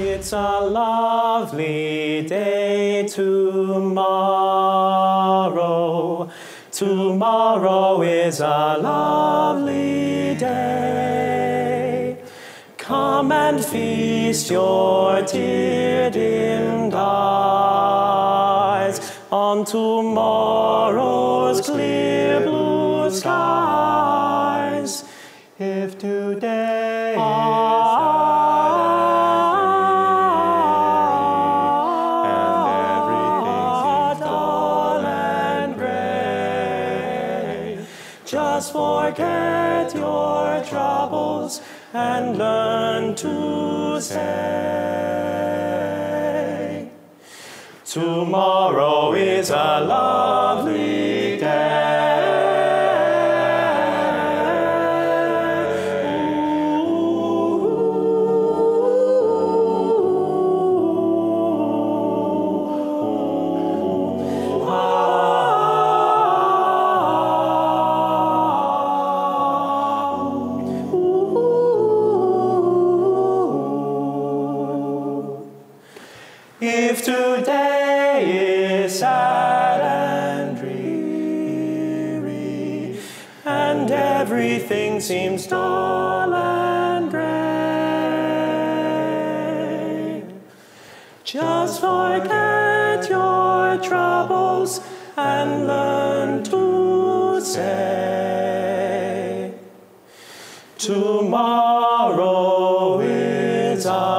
It's a lovely day tomorrow. Tomorrow is a lovely day. Come and feast your tear-dimmed eyes on tomorrow's clear blue skies. If today is just forget your troubles and learn to say, tomorrow is a lovely day. If today is sad and dreary, and everything seems dull and gray, just forget your troubles and learn to say, tomorrow is a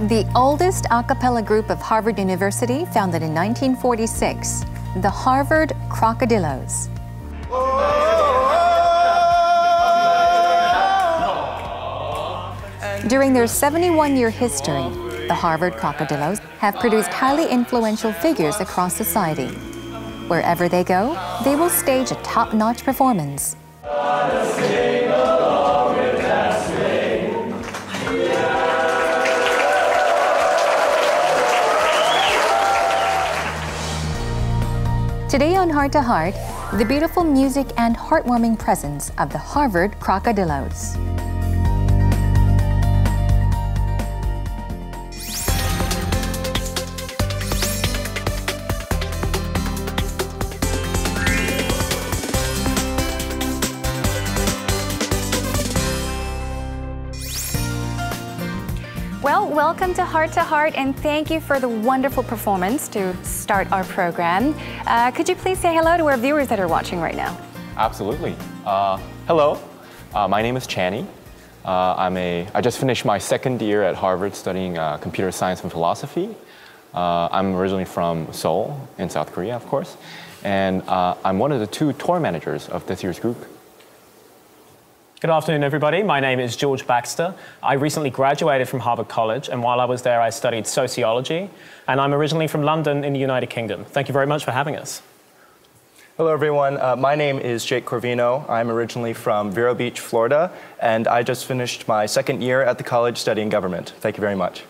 the oldest a cappella group of Harvard University, founded in 1946, the Harvard Krokodiloes. During their 71-year history, the Harvard Krokodiloes have produced highly influential figures across society. Wherever they go, they will stage a top-notch performance. Today on Heart to Heart, the beautiful music and heartwarming presence of the Harvard Krokodiloes. Well, welcome to Heart, and thank you for the wonderful performance to start our program. Could you please say hello to our viewers that are watching right now? Absolutely. Hello, my name is Channy. I just finished my second year at Harvard studying computer science and philosophy. I'm originally from Seoul in South Korea, of course, and I'm one of the two tour managers of this year's group. Good afternoon, everybody. My name is George Baxter. I recently graduated from Harvard College, and while I was there, I studied sociology, and I'm originally from London in the United Kingdom. Thank you very much for having us. Hello, everyone. My name is Jake Corvino. I'm originally from Vero Beach, Florida, and I just finished my second year at the college studying government. Thank you very much.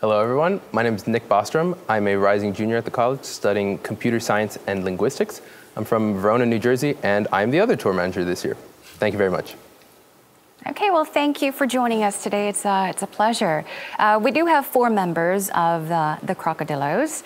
Hello, everyone. My name is Nick Bostrom. I'm a rising junior at the college studying computer science and linguistics. I'm from Verona, New Jersey, and I'm the other tour manager this year. Thank you very much. Okay, well, thank you for joining us today. It's a pleasure. We do have 4 members of the Krokodiloes.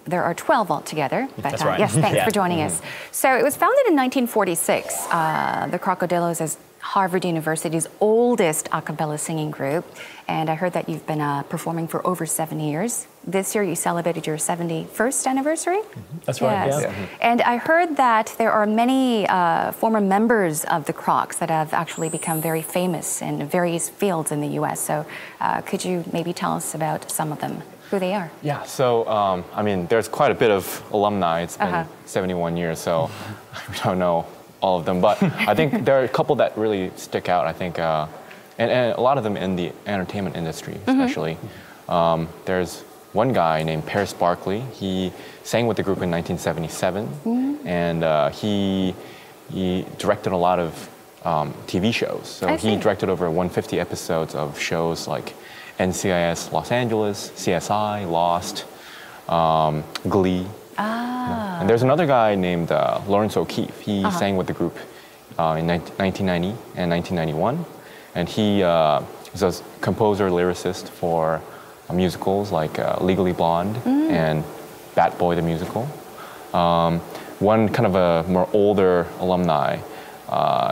There are 12 altogether. But, That's right. Yes, thanks for joining us. So it was founded in 1946. The Krokodiloes is Harvard University's oldest a cappella singing group. And I heard that you've been performing for over 7 years. This year you celebrated your 71st anniversary? That's right, yes. yeah. And I heard that there are many former members of the Kroks that have actually become very famous in various fields in the U.S. So could you maybe tell us about some of them, who they are? Yeah, so, I mean, there's quite a bit of alumni. It's been 71 years, so we don't know all of them. But I think there are a couple that really stick out, I think, and a lot of them in the entertainment industry, especially. There's one guy named Paris Barkley. He sang with the group in 1977, and he directed a lot of TV shows. So he directed over 150 episodes of shows like NCIS Los Angeles, CSI, Lost, Glee. Ah. And there's another guy named Lawrence O'Keefe. He sang with the group in 1990 and 1991. And he was a composer, lyricist for musicals like Legally Blonde and Bat Boy the Musical. One kind of a more older alumni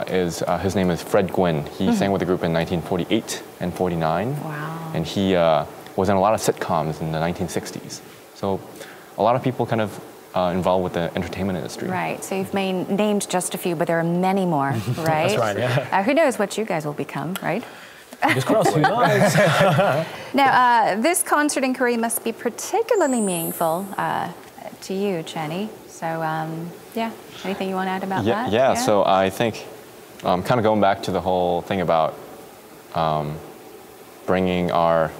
is his name is Fred Gwynne. He sang with the group in 1948 and 49. Wow. And he was in a lot of sitcoms in the 1960s. So a lot of people kind of involved with the entertainment industry. Right, so you've named just a few, but there are many more, right? That's right, yeah. Who knows what you guys will become, right? Fingers crossed, who knows? Now, this concert in Korea must be particularly meaningful to you, Channy. So, yeah, anything you want to add about that? Yeah, so I think kind of going back to the whole thing about bringing our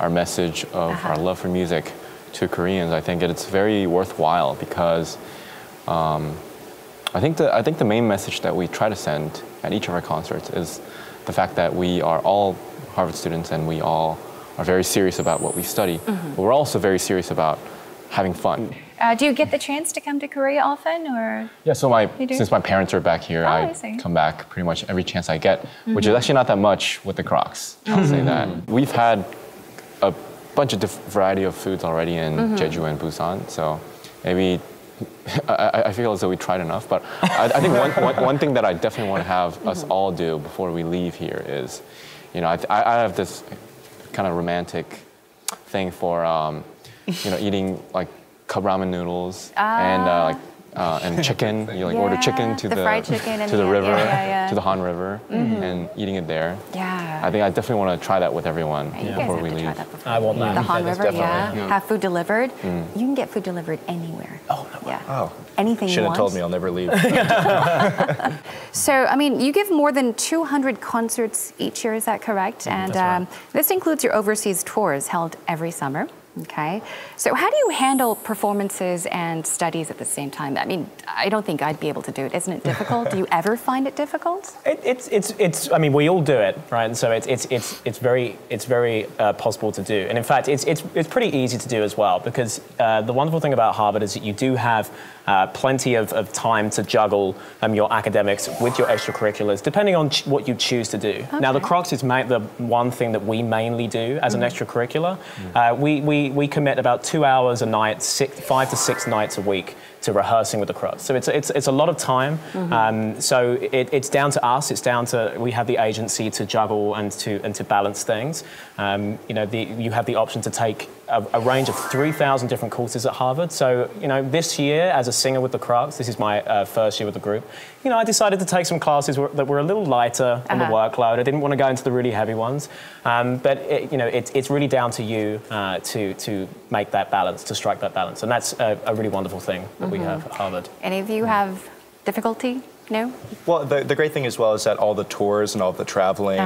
message of our love for music to Koreans, I think it's very worthwhile because I think the main message that we try to send at each of our concerts is the fact that we are all Harvard students and we all are very serious about what we study, but we're also very serious about having fun. Do you get the chance to come to Korea often, or? Yeah, so since my parents are back here, I come back pretty much every chance I get, which is actually not that much with the Kroks, I'll say that. We've had a bunch of variety of foods already in Jeju and Busan, so maybe I feel as though we tried enough, but I think one thing that I definitely want to have us all do before we leave here is, you know, I have this kind of romantic thing for, you know, eating like cup ramen noodles and chicken. You like order chicken to the fried chicken to the river, to the Han River, and eating it there. Yeah. I think I definitely want to try that with everyone before we leave. Try that before. I want that. The Han River, definitely. have food delivered. You can get food delivered anywhere. Oh, no. Yeah. Oh. Anything you Should have want. told me I'll never leave. So, I mean, you give more than 200 concerts each year, is that correct? And this includes your overseas tours held every summer. Okay, so how do you handle performances and studies at the same time? I mean, I don't think I'd be able to do it. Isn't it difficult? Do you ever find it difficult? It's. I mean, we all do it, right? And so it's very possible to do. And in fact, it's pretty easy to do as well because the wonderful thing about Harvard is that you do have plenty of time to juggle your academics with your extracurriculars, depending on what you choose to do. Okay. Now, the Kroks is the one thing that we mainly do as an extracurricular. We commit about 2 hours a night, 5 to 6 nights a week to rehearsing with the Kroks. So it's a lot of time. So it's down to us. It's down to we have the agency to juggle and to balance things. You know, you have the option to take a range of 3,000 different courses at Harvard. So, you know, this year as a singer with the Kroks, this is my first year with the group, you know, I decided to take some classes that were a little lighter on the workload. I didn't want to go into the really heavy ones. But, you know, it's really down to you to make that balance, to strike that balance. And that's a really wonderful thing that we have at Harvard. Any of you have difficulty? No? Well, the great thing as well is that all the tours and all the traveling,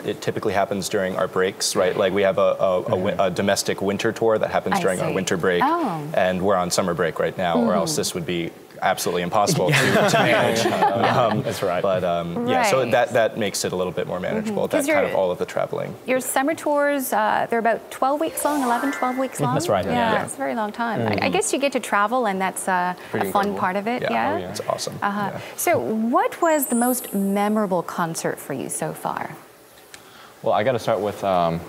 it typically happens during our breaks, right? Like we have a domestic winter tour that happens during our winter break, and we're on summer break right now, or else this would be absolutely impossible to manage. That's right. But yeah, so that makes it a little bit more manageable, that kind of all of the traveling. Your summer tours, they're about 12 weeks long, 11, 12 weeks long? That's right. Yeah, it's a very long time. I guess you get to travel, and that's a fun part of it. Yeah, it's awesome. Yeah. So what was the memorable concert for you so far? Well, I got to start with,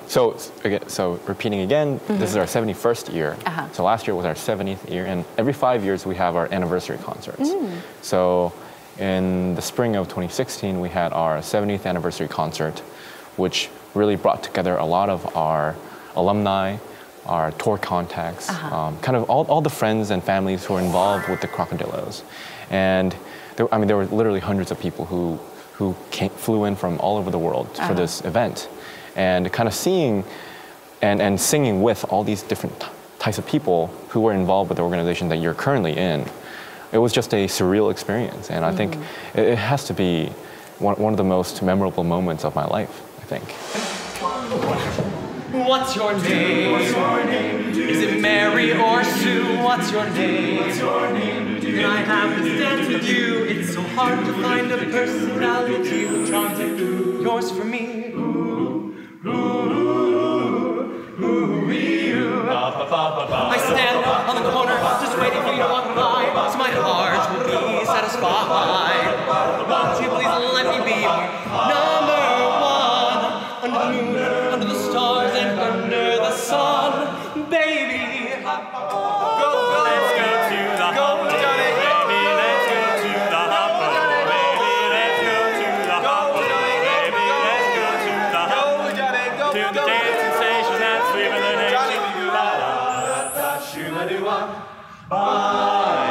so repeating again, this is our 71st year. So last year was our 70th year, and every 5 years we have our anniversary concerts. So in the spring of 2016, we had our 70th anniversary concert, which really brought together a lot of our alumni, our tour contacts, kind of all the friends and families who are involved with the Krokodiloes. And there were literally hundreds of people who flew in from all over the world for this event, and kind of seeing and singing with all these different types of people who were involved with the organization that you're currently in. It was just a surreal experience, and I think it has to be one of the most memorable moments of my life, I think. What's your name? What's your name? Is it Mary or Sue? What's your name? What's your name? Can I have this dance with you? It's so hard to find a personality who's trying to do yours for me. I stand the corner, just waiting for you to walk by, so my heart will be satisfied. Won't you please let me be number one? Under the moon, under the stars, and under the sun, baby. Go, let's go to the hopper, baby. Let's go to the hopper, baby. Let's go to the hopper, baby. Let's go to the hopper, to the dancing station that's sweeping the nation. La la la, shoo-ba-doo-wah, bye.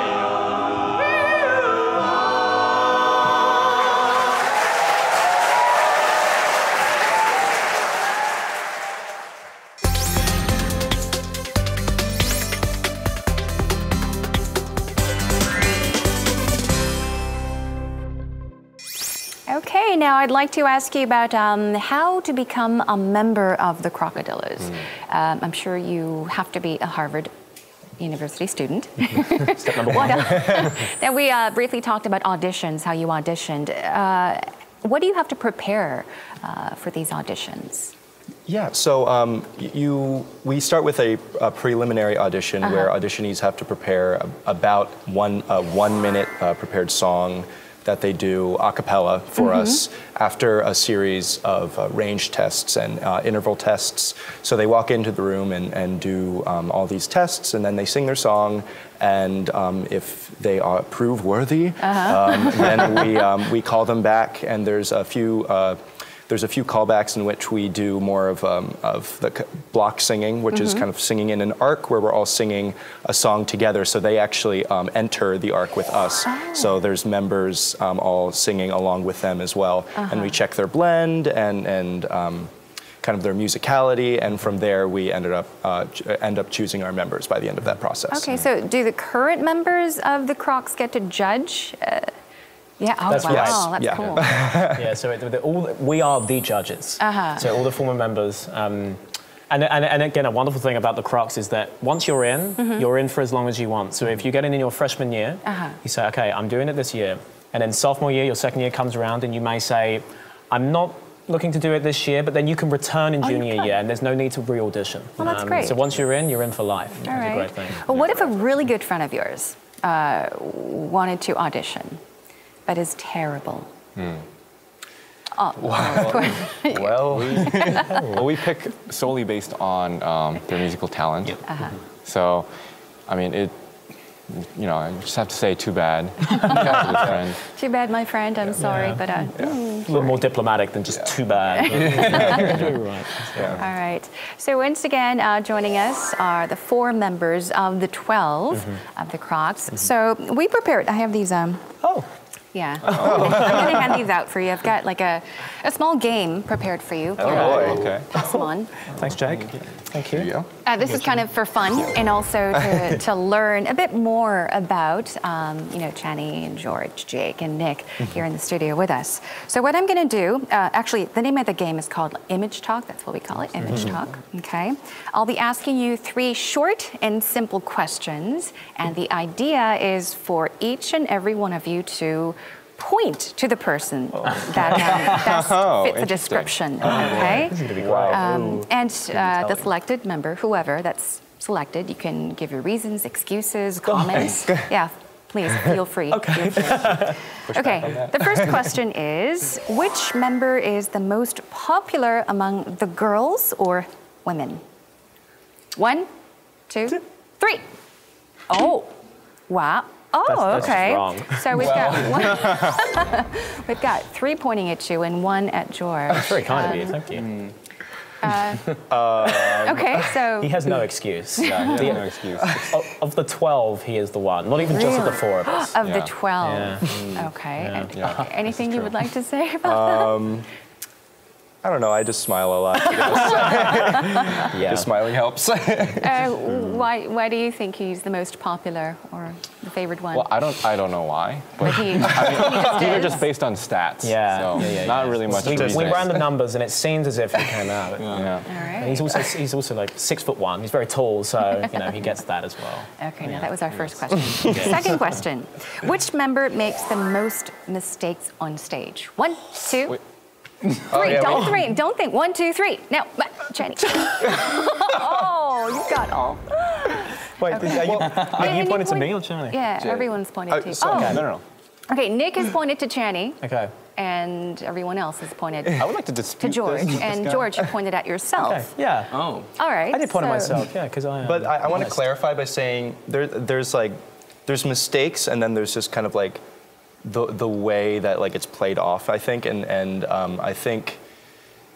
Okay, now I'd like to ask you about how to become a member of the Krokodiloes. I'm sure you have to be a Harvard University student. Step number one. Now we briefly talked about auditions, how you auditioned. What do you have to prepare for these auditions? Yeah, so we start with a preliminary audition where auditionees have to prepare about one 1 minute prepared song that they do a cappella for us after a series of range tests and interval tests. So they walk into the room and do all these tests, and then they sing their song, and if they prove worthy, then we call them back, and there's a few callbacks in which we do more of the block singing, which is kind of singing in an arc where we're all singing a song together. So they actually enter the arc with us. So there's members all singing along with them as well. And we check their blend and kind of their musicality. And from there, we end up choosing our members by the end of that process. Okay, so do the current members of the Kroks get to judge? Yeah, oh That's wow, right. that's cool. Yeah, so we are the judges. So all the former members. And again, a wonderful thing about the Kroks is that once you're in for as long as you want. So if you get in your freshman year, you say, okay, I'm doing it this year. And then sophomore year, your second year comes around and you may say, I'm not looking to do it this year, but then you can return in junior year and there's no need to re-audition. Well, that's great. So once you're in for life. All That's right. a great thing. Well, what if a really good friend of yours wanted to audition, but is terrible? Oh, Well, we pick solely based on their musical talent. So, I mean, I just have to say, too bad. Too bad, my friend. I'm sorry, but a little more diplomatic than just too bad. All right. So once again, joining us are the 4 members of the 12 of the Kroks. So we prepared. I have these. Yeah. I'm going to hand these out for you. I've got like a small game prepared for you. Oh, boy. Okay. Pass them on. Thanks, Jake. Thank you. This is kind of for fun and also to learn a bit more about, Channy and George, Jake, and Nick here in the studio with us. So what I'm going to do, actually, the name of the game is called Image Talk. That's what we call it, Image Talk. Okay. I'll be asking you 3 short and simple questions, and the idea is for each and every one of you to point to the person that best fits the description. Okay. And the selected member, whoever that's selected, you can give your reasons, excuses, comments. Yeah, please feel free. Okay. The first question is: which member is the most popular among the girls or women? 1, 2, 3. Oh, wow. Oh, that's okay. wrong. So we've got we've got 3 pointing at you and 1 at George. That's very kind of you. Thank you. Okay, so He has no excuse. Yeah, he has no excuse. Of the 12, he is the one. Not even just of the 4 of us. of the 12. Okay. Anything you would like to say about that? I don't know, I just smile a lot. Just smiling helps. Why do you think he's the most popular or the favored one? Well, I don't know why. But he These are is. just based on stats. Yeah. So not really much. We reasoning. ran the numbers, and it seems as if he came out. All right. And he's also like 6'1". He's very tall, so he gets that as well. Okay, now that was our first question. Second question: which member makes the most mistakes on stage? 1, 2, 3. Don't think. 1, 2, 3. Now, Channy. Oh, you've got all. Wait, Okay. you pointed to me or Channy? Yeah, everyone's pointing to you. Okay, no. Okay, Nick has pointed to Channy. Okay. And everyone else has pointed I would like to dispute to George. this. And George, you pointed at yourself. Okay. Yeah. Oh. All right. I did point at myself, yeah, because I am. But I want to clarify by saying there's mistakes, and then there's just kind of like the way that like it's played off, I think, and I think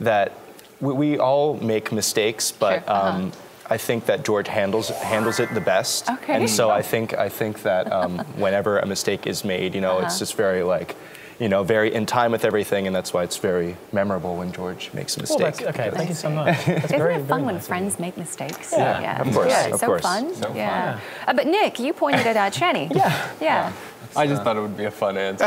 that we all make mistakes, but Sure. I think that George handles it the best. Okay. And so I think that whenever a mistake is made, it's just very like, very in time with everything, and that's why it's very memorable when George makes a Well, mistake. okay, thank you so much. That's Isn't very, it fun very when nice of friends you. make mistakes? Yeah, of course, Yeah, of so course. fun. So yeah. But Nick, you pointed at Channy. Yeah. I just thought it would be a fun answer.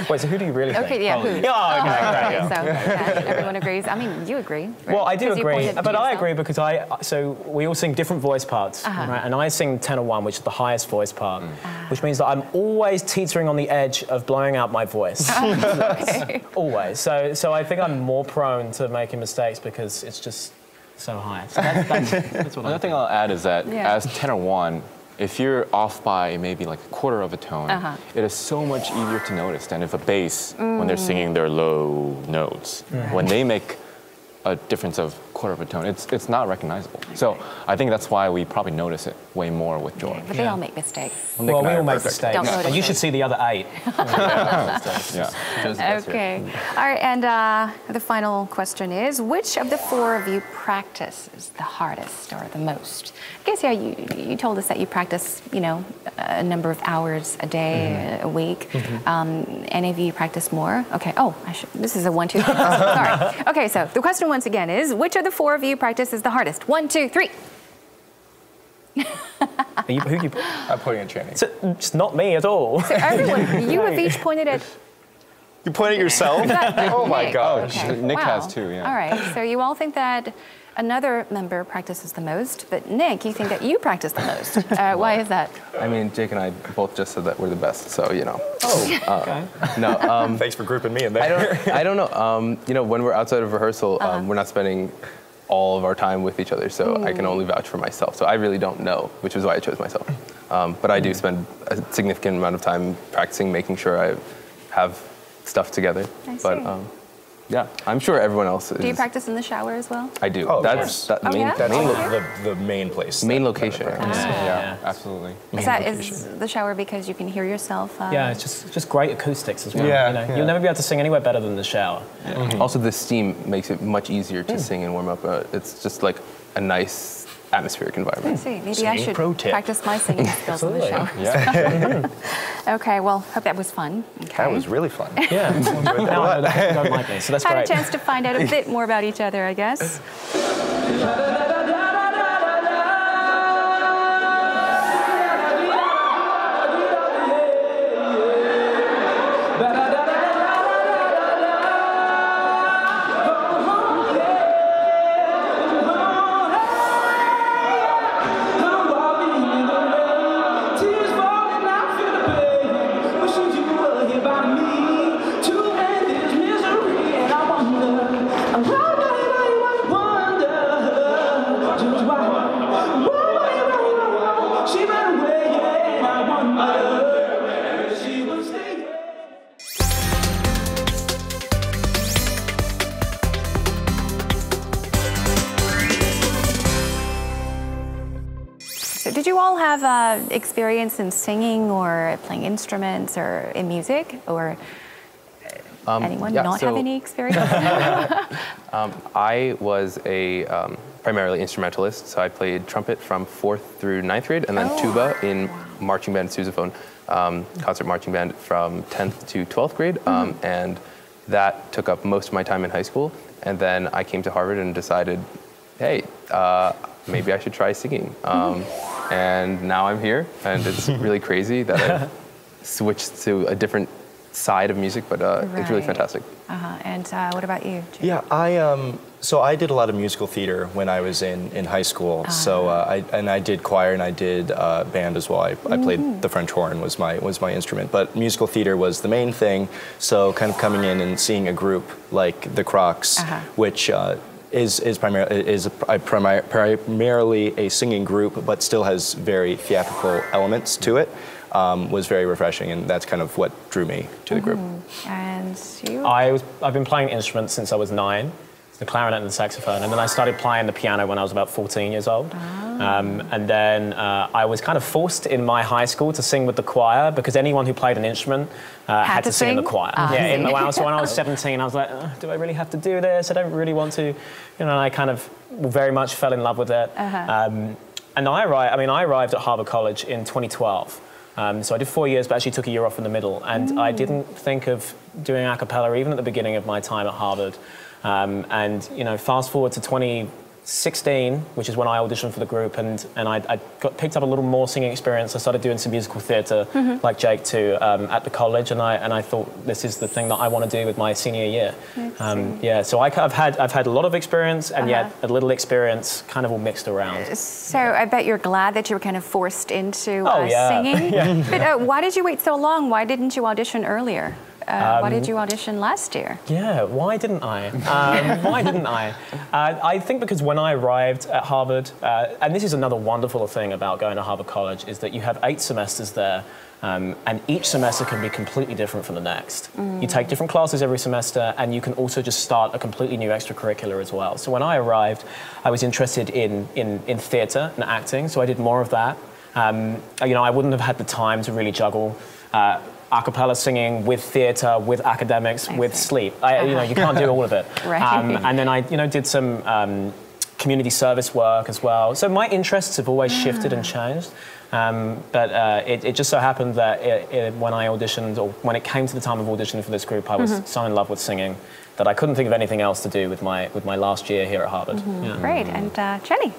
Wait, so who do you really think? Okay, yeah, who? Oh, okay, great. Okay, so everyone agrees. I mean, you agree. Right? Well, I do 'Cause you agree, pointed to but I yourself. agree because so we all sing different voice parts, right? And I sing tenor 1, which is the highest voice part, which means that I'm always teetering on the edge of blowing out my voice. Okay. Always. So I think I'm more prone to making mistakes because it's just so high. So that's what Another thing I'll add is that Yeah. as tenor 1, if you're off by maybe like a quarter of a tone, it is so much easier to notice than if a bass, when they're singing their low notes, when they make a difference of quarter of a tone, it's not recognizable. So I think that's why we probably notice it way more with George. But they all make mistakes. Well, we all make perfect. mistakes. Don't notice And you it. should see the other 8. Yeah. Okay. All right, and the final question is, which of the 4 of you practices the hardest or the most? I guess, yeah, you told us that you practice, a number of hours a day, a week. Any of you practice more? Okay. Oh, this is a 1, 2, 3. Sorry. Okay, so the question once again is, which of the 4 of you practices the hardest? 1, 2, 3. Who you? I'm pointing at Channy. So, just not me at all. So everyone, you have each pointed at. You point at yourself? Oh my Nick. gosh. Okay. Nick Wow. has too, yeah. All right, so you all think that another member practices the most, but Nick, you think that you practice the most. Why is that? I mean, Jake and I both just said that we're the best, so Oh, okay. No, Thanks for grouping me in there. I don't know. When we're outside of rehearsal, we're not spending all of our time with each other, so I can only vouch for myself. So I really don't know, which is why I chose myself. But I do spend a significant amount of time practicing, making sure I have stuff together. I But see. yeah, I'm sure everyone else is. Do you practice in the shower as well? I do. Oh, of That's course. that main, yeah? That's main, the main place. main that- location. that I practice. Yeah, absolutely. Is the shower because you can hear yourself? Yeah, it's just great acoustics as well. Yeah, yeah. You'll never be able to sing anywhere better than the shower. Also, the steam makes it much easier to sing and warm up. It's just like a nice atmospheric I environment. see. Maybe I Singing should pro tip. practice my singing skills in the shower. Yeah. Okay, well, hope that was fun. Okay. That was really fun. Yeah. Now I know that people don't like me, so that's Had great. a chance to find out a bit more about each other, I guess. So did you all have experience in singing or playing instruments or in music? Or anyone yeah, not so- have any experience? I was a primarily instrumentalist, so I played trumpet from 4th through 9th grade, and then tuba in marching band, sousaphone, concert marching band from 10th to 12th grade, and that took up most of my time in high school. And then I came to Harvard and decided, hey, maybe I should try singing. And now I'm here, and it's really crazy that I've switched to a different side of music, but it's really Right. fantastic. And what about you, Jim? Yeah, so I did a lot of musical theater when I was in high school. So I did choir and I did band as well. I played the French horn was my instrument, but musical theater was the main thing. So kind of coming in and seeing a group like the Kroks, which is primarily a singing group, but still has very theatrical elements to it, was very refreshing, and that's kind of what drew me to the group. And you? I've been playing instruments since I was 9. The clarinet and the saxophone, and then I started playing the piano when I was about 14 years old. And then I was kind of forced in my high school to sing with the choir because anyone who played an instrument had to sing in the choir. So when I was 17, I was like, do I really have to do this? I don't really want to. And I kind of very much fell in love with it. And I arrived at Harvard College in 2012. So I did 4 years, but actually took a year off in the middle. And I didn't think of doing a cappella even at the beginning of my time at Harvard. And fast forward to 2016, which is when I auditioned for the group, and I picked up a little more singing experience. I started doing some musical theatre, like Jake too, at the college, and I thought this is the thing that I want to do with my senior year. So I've had a lot of experience, and yet a little experience, kind of all mixed around. So I bet you're glad that you were kind of forced into singing. But why did you wait so long? Why didn't you audition earlier? Why did you audition last year? Yeah, why didn't I? Why didn't I? I think because when I arrived at Harvard, and this is another wonderful thing about going to Harvard College, is that you have 8 semesters there, and each semester can be completely different from the next. You take different classes every semester, and you can also just start a completely new extracurricular as well. So when I arrived, I was interested in theatre and acting, so I did more of that. I wouldn't have had the time to really juggle a cappella singing with theatre, with academics, with sleep. You can't do all of it. And then I did some community service work as well. So my interests have always shifted and changed. But it just so happened that when I auditioned, or when it came to the time of auditioning for this group, I was so in love with singing that I couldn't think of anything else to do with my last year here at Harvard. Great. And Channy?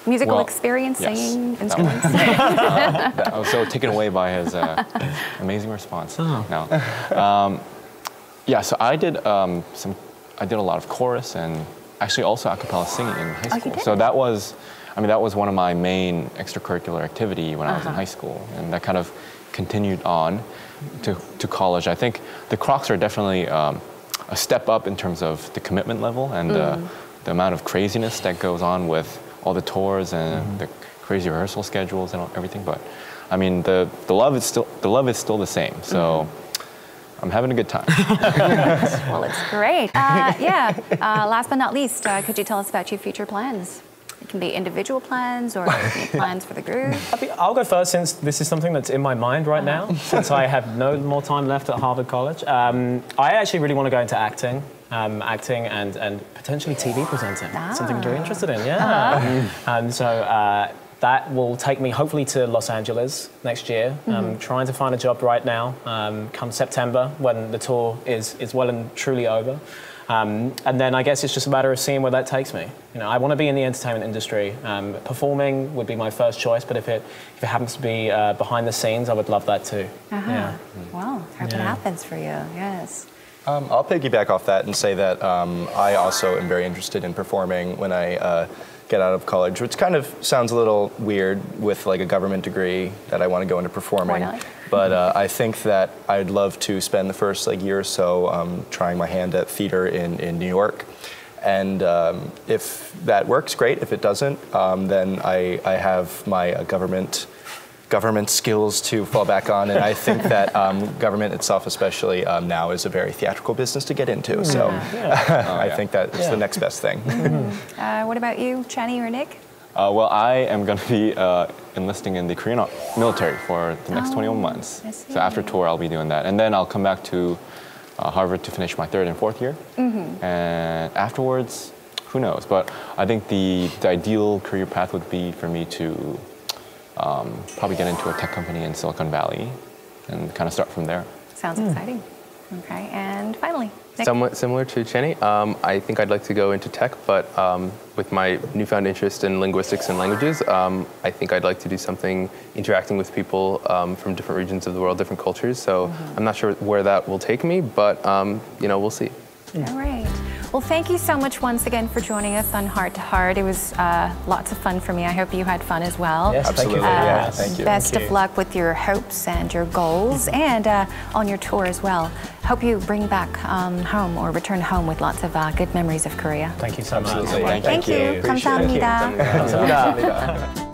Musical experience, singing, instruments. I was so taken away by his amazing response. So I did a lot of chorus and actually also a cappella singing in high school. So that was one of my main extracurricular activity when I was in high school, and that kind of continued on to college. I think the Kroks are definitely a step up in terms of the commitment level and the amount of craziness that goes on with all the tours and the crazy rehearsal schedules and everything. But I mean, the love is still the same. So I'm having a good time. Well, it's great. Last but not least, could you tell us about your future plans? It can be individual plans or plans for the group. I'll go first, since this is something that's in my mind right now, since I have no more time left at Harvard College. I actually really want to go into acting. Acting and potentially TV presenting. Something I'm very interested in, so that will take me hopefully to Los Angeles next year. I'm trying to find a job right now, come September when the tour is well and truly over. And then I guess it's just a matter of seeing where that takes me. I want to be in the entertainment industry. Performing would be my first choice, but if it happens to be behind the scenes, I would love that too. Well, hope it happens for you, yes. I'll piggyback off that and say that I also am very interested in performing when I get out of college, which kind of sounds a little weird with like a government degree that I want to go into performing. Why not? But I think that I'd love to spend the first year or so trying my hand at theater in New York. And if that works, great. If it doesn't, then I have my government skills to fall back on, and I think that government itself, especially now, is a very theatrical business to get into. So I think that it's the next best thing. What about you, Channy or Nick? Well, I am going to be enlisting in the Korean military for the next 21 months. So after tour, I'll be doing that, and then I'll come back to Harvard to finish my 3rd and 4th year. And afterwards, who knows? But I think the ideal career path would be for me to probably get into a tech company in Silicon Valley and kind of start from there. Sounds exciting. Okay, and finally, Nick. Somewhat similar to Channy, I think I'd like to go into tech, but with my newfound interest in linguistics and languages, I think I'd like to do something interacting with people from different regions of the world, different cultures. So I'm not sure where that will take me, but we'll see. All right. Well, thank you so much once again for joining us on Heart to Heart. It was lots of fun for me. I hope you had fun as well. Yes, absolutely. Thank you. Best of luck with your hopes and your goals and on your tour as well. Hope you bring back home or return home with lots of good memories of Korea. Thank you so much. Absolutely. Thank you. Appreciate it. 감사합니다. 감사합니다.